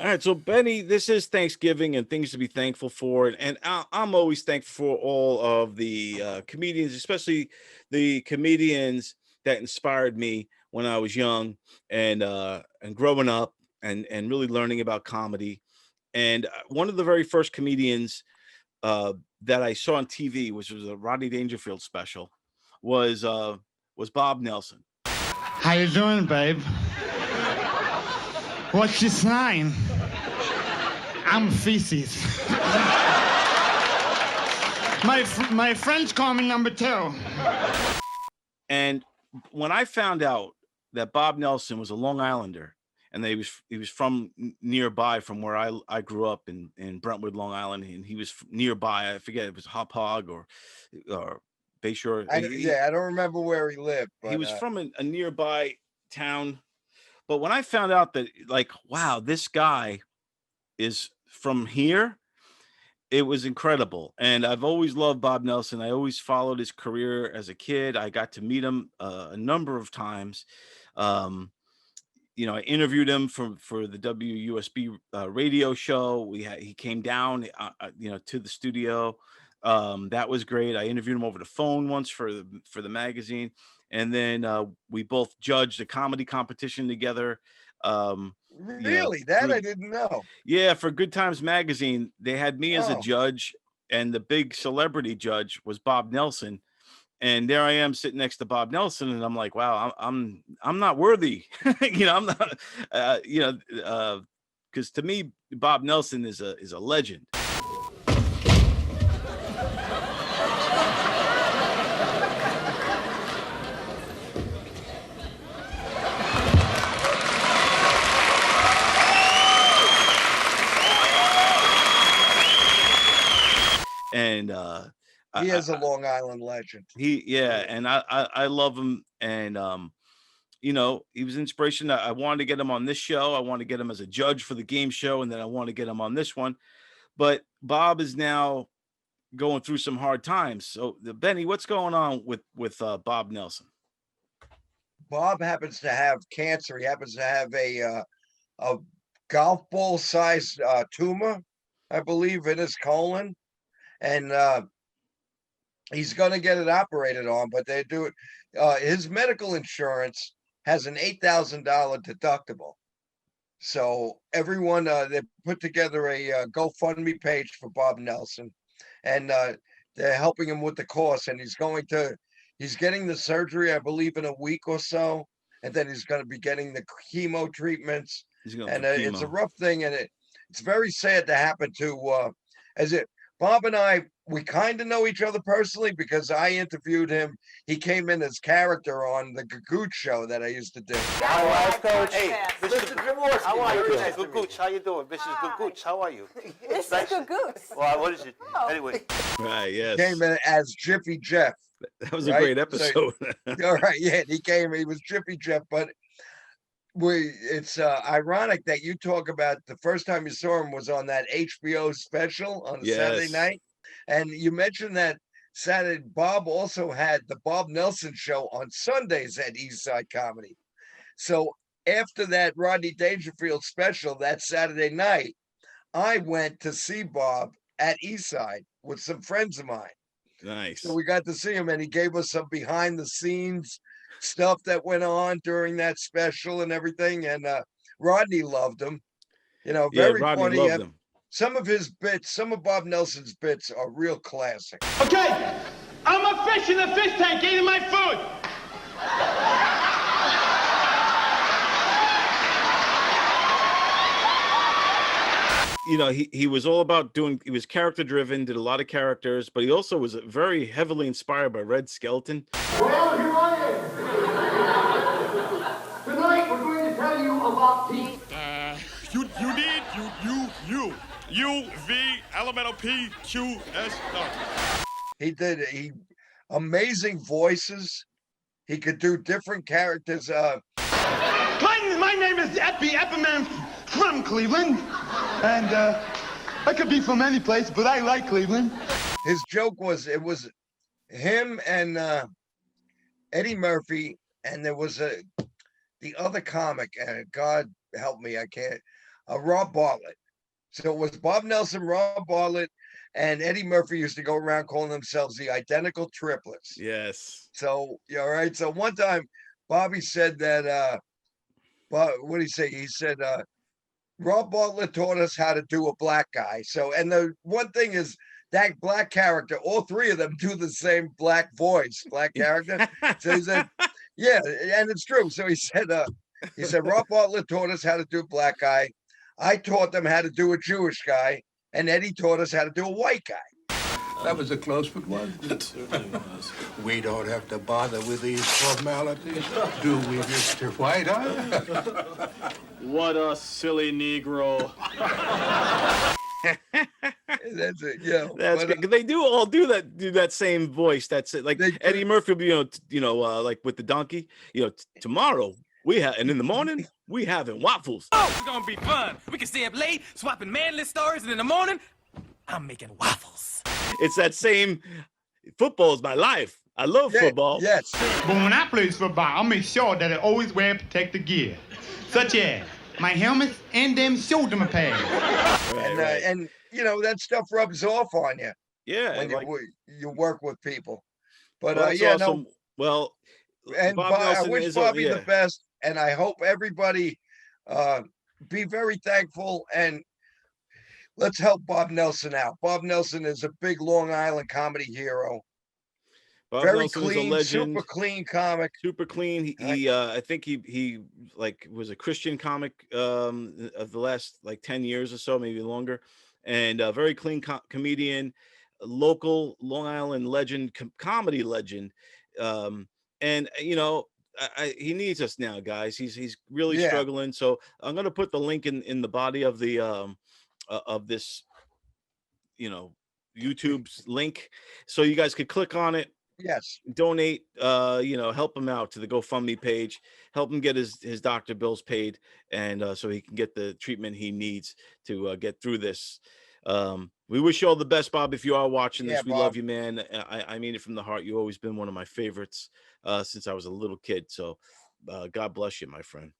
All right, so Benny, this is Thanksgiving and things to be thankful for, and I'm always thankful for all of the comedians, especially the comedians that inspired me when I was young and growing up and really learning about comedy. And one of the very first comedians uh, that I saw on TV, which was a Rodney Dangerfield special, was uh, was Bob Nelson. How you doing, babe? What's your sign? I'm feces. my friends call me number 2. And when I found out that Bob Nelson was a Long Islander and that he was from nearby from where I grew up in Brentwood, Long Island, and he was nearby. I forget if it was Hop Hog or Bayshore. I don't remember where he lived, but he was from a nearby town. But when I found out that, like, wow, this guy is from here, it was incredible. And I've always loved Bob Nelson. I always followed his career as a kid. I got to meet him a number of times. Um, I interviewed him for the WUSB radio show. He came down, to the studio. That was great. I interviewed him over the phone once for the magazine, and then we both judged a comedy competition together. really, that I didn't know. Yeah, for Good Times Magazine, they had me as a Oh. judge, and the big celebrity judge was Bob Nelson. And there I am sitting next to Bob Nelson, and I'm like, wow, I'm not worthy. I'm not, because to me, Bob Nelson is a legend. And he is a Long Island legend. And I love him, and he was inspiration. I wanted to get him on this show. I want to get him as a judge for the game show, and then I want to get him on this one. But Bob is now going through some hard times. So, Benny, what's going on with Bob Nelson? Bob happens to have cancer. He happens to have a golf ball sized tumor, I believe, in his colon, and he's going to get it operated on. But they do it. His medical insurance has an $8,000 deductible. So everyone, they put together a GoFundMe page for Bob Nelson, and they're helping him with the cost. And he's getting the surgery, I believe, in a week or so, and then he's going to be getting the chemo treatments. And it's a rough thing, and it's very sad to happen to. Bob and I, we kind of know each other personally because I interviewed him. He came in as character on the Gagoot show that I used to do. How are you, Coach? Hey, Mr. Jaworski. How are you? Gagoot, how you doing? Mrs. Gagoot, how are you? Mrs. Gagoot. Well, what is it? Anyway. Right, yes. Came in as Jiffy Jeff. That was a great episode. So, all right, yeah, he was Jiffy Jeff, but it's ironic that you talk about the first time you saw him was on that HBO special on Saturday night, and you mentioned that Saturday Bob also had the Bob Nelson show on Sundays at Eastside Comedy. So after that Rodney Dangerfield special that Saturday night, I went to see Bob at Eastside with some friends of mine. Nice. So we got to see him, and he gave us some behind the scenes stuff that went on during that special and everything. And Rodney loved him. Very Rodney funny. Loved him. Some of his bits, some of Bob Nelson's bits are real classic. Okay, I'm a fish in the fish tank eating my food. He was all about he was character driven, did a lot of characters, but he also was very heavily inspired by Red Skelton. Well, here I am. Tonight we're going to tell you about the UDUVLMNOPQS. He amazing voices. He could do different characters. My name is Epperman from Cleveland, and I could be from any place, but I like Cleveland. His joke was him and Eddie Murphy, and there was the other comic. God help me, I can't. Rob Bartlett. So it was Bob Nelson, Rob Bartlett, and Eddie Murphy used to go around calling themselves the identical triplets. Yes. So, yeah, all right. So one time Bobby said that, but what did he say? He said, Rob Bartlett taught us how to do a black guy. So, and the one thing is that black character, all three of them do the same black voice, black character. So he said, yeah, and it's true. So he said, Rob Bartlett taught us how to do black guy. I taught them how to do a Jewish guy, and Eddie taught us how to do a white guy. That was a close one, wasn't it? We don't have to bother with these formalities, do we, Mr. White-Eye? What a silly Negro. That's it, yeah. That's good. 'Cause they do all do that same voice. That's it. Like Eddie Murphy will be, like with the donkey, tomorrow we have, and in the morning we having waffles. Oh, it's gonna be fun. We can stay up late, swapping manly stories, and in the morning, I'm making waffles. It's that same. Football is my life. I love football. Yes. But when I play football, I'll make sure that I always wear protective gear, such as my helmet and them shoulder pads. Right. And that stuff rubs off on you. Yeah, When you work with people. But well, that's awesome. Well, and I Nelson wish is Bobby the best, and I hope everybody be very thankful, and let's help Bob Nelson out. Bob Nelson is a big Long Island comedy hero. Bob Very Nelson is a clean, legend. super clean comic. Super clean. I think he like was a Christian comic of the last like 10 years or so, maybe longer, and a very clean comedian, local Long Island legend, comedy legend. And he needs us now, guys. He's really struggling. So I'm gonna put the link in the body of the of this YouTube's link, so you guys could click on it. Yes. Donate, help him out to the GoFundMe page, help him get his doctor bills paid, and so he can get the treatment he needs to get through this. We wish you all the best, Bob. If you are watching this, we love you, man. I mean it from the heart. You've always been one of my favorites since I was a little kid. So God bless you, my friend.